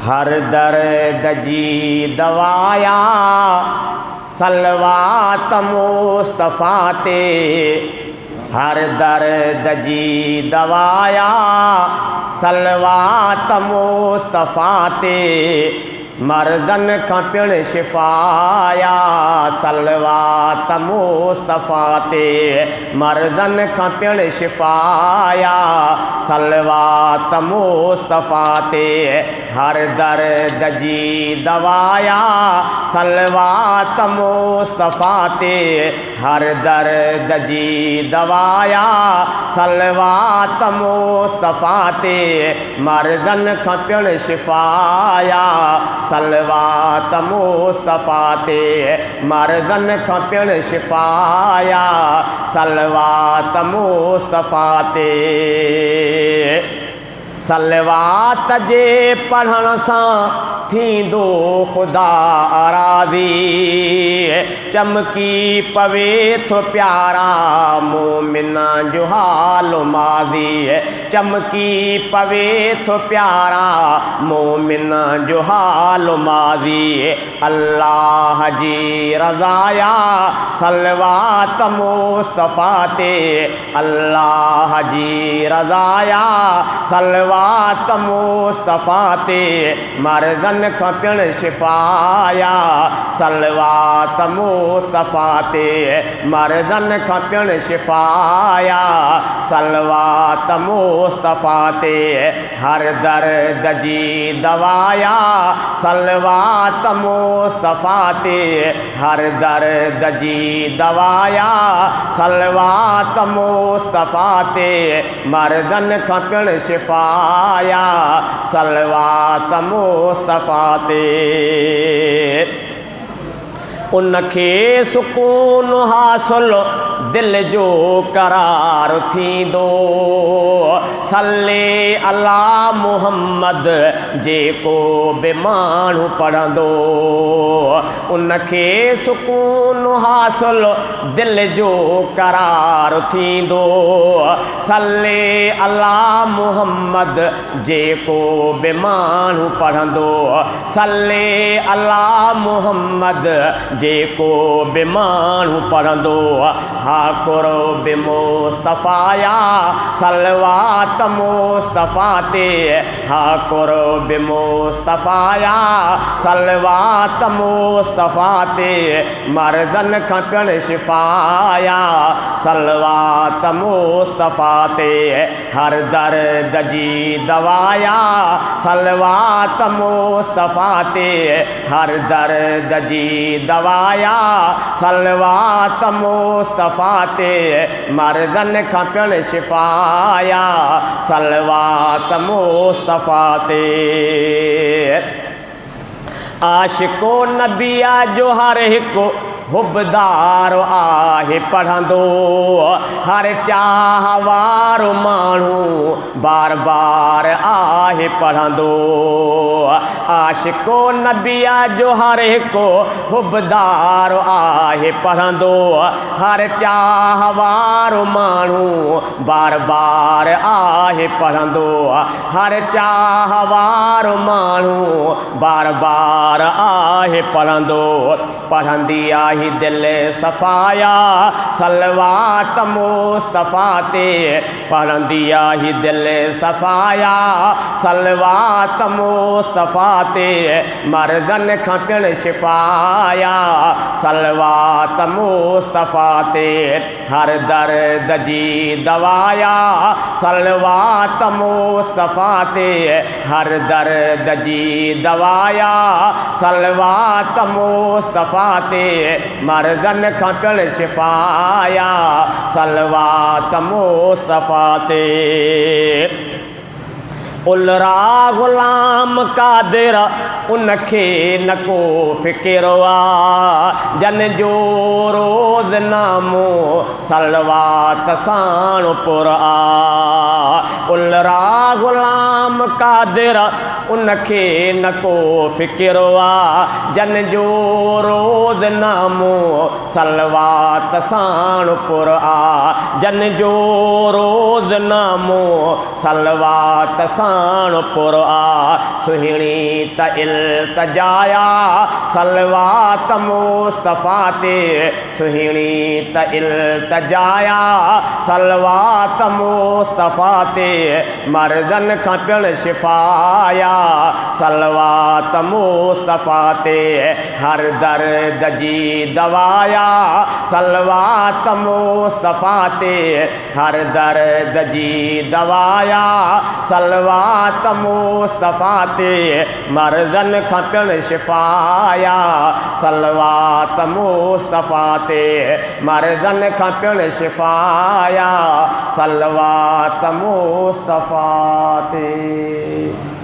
हर दर्द जी दवाया सलवात मुस्तफ़ा ते। हर दर्द जी दवाया सलवात मुस्तफ़ा ते। मर्दन खां पिण शिफ़ाया सलवात मुस्तफ़ा ते। मर्दन खां पिण शिफ़ाया सलवात मुस्तफ़ा ते। हर दर्द जी दवाया सलवात मुस्तफ़ा ते। हर दर्द जी दवाया सलवात मुस्तफ़ा ते। मर्दन खां पिण शिफ़ाया सलवात मुस्तफ़ा ते। मर्दन खां पिण शिफ़ाया सलवात मुस्तफ़ा ते। सलवात जे पढ़ण सां थींदो ख़ुदा राज़ी। चमकी पवे थो प्यारा मोमिना जो हाल माज़ी। चमकी पवे थो प्यारा मोमिना जो हाल माज़ी। अल्लाह जी रज़ाया सलवात मुस्तफ़ा ते। अल्लाह जी रज़ाया सलवात मुस्तफ़ा ते। मर्दन खां पिण शिफ़ाया सलवात मुस्तफ़ा ते। मर्दन खां पिण शिफ़ाया सलवात मुस्तफ़ा ते। हर दर्द जी दवाया सलवात मुस्तफ़ा ते। हर दर्द जी दवाया सलवात मुस्तफ़ा ते। मर्दन खां पिण शिफ़ाया सलवात मुस्तफ़ा ते। उनखे सुकून हासिल दिल जो करार थींदो। सल्ले अला मुहम्मद जेको बि माण्हू पढ़ंदो। उनखे सुकून हासिल दिल जो करार थींदो। सल्ले अला मुहम्मद जेको बि माण्हू पढ़ंदो। सल्ले अला मुहम्मद जेको बि माण्हू पढ़ंदो। हा कुरो बि मुस्तफ़ाया सलवात मुस्तफ़ा ते। हा कुरो बि मुस्तफ़ाया सलवात मुस्तफ़ा ते। मर्दन खां पिण शिफ़ाया सलवात मुस्तफ़ा ते। हर दर्द जी दवाया सलवात मुस्तफ़ा ते। हर दर्द जी दवाया सलवात मुस्तफ़ा ते। मर्दन खां पिण शिफ़ाया सलवात मुस्तफ़ा ते। आशिको नबिया जो हर हिकु हुबदार आहे पढ़ंदो। हर चाह वारो माण्हू बार बार आहे पढ़ंदो। आशिको नबिया जो हर हिकु हुबदार आहे पढ़ंदो। हर चाह वारो माण्हू बार बार आहे पढ़ंदो। हर चाह वारो माण्हू बार बार आहे पढ़ंदो। पढ़ंदी आहे दिल सफ़ाया सलवात मुस्तफ़ा ते। पढ़ंदी आहे दिल सफ़ाया सलवात मुस्तफ़ा ते। मर्दन खां पिण शिफ़ाया सलवात मुस्तफ़ा ते। हर दर्द जी दवाया सलवात मुस्तफ़ा ते। हर दर्द जी दवाया सलवात मुस्तफ़ा ते। मर्दन खां पिण शिफ़ाया सलवात मुस्तफ़ा ते। उलरा ग़ुलाम क़ादिर उनखे न को फ़िकिर आहे। जन जो रोज़ नामो सलवात साण पुर आहे। उलरा ग़ुलाम क़ादिर उनखे न को फ़िक्र आ जन जो रोज़ नामो सलवात साण पुर आ जन जो रोज़ नामो सलवात साण पुर आ सुहिणी त इल्तिजाया सलवात मुस्तफ़ा ते सुहिणी त इल्तिजाया सलवात मुस्तफ़ा ते मर्दन खां पिण शिफ़ाया सलवात मुस्तफ़ा ते हर दर्द जी दवाया सलवात मुस्तफ़ा ते हर दर्द जी दवाया सलवात मुस्तफ़ा ते मर्दन खां पिण शिफ़ाया सलवात मुस्तफ़ा ते मर्दन खां पिण शिफ़ाया सलवात मुस्तफ़ा ते।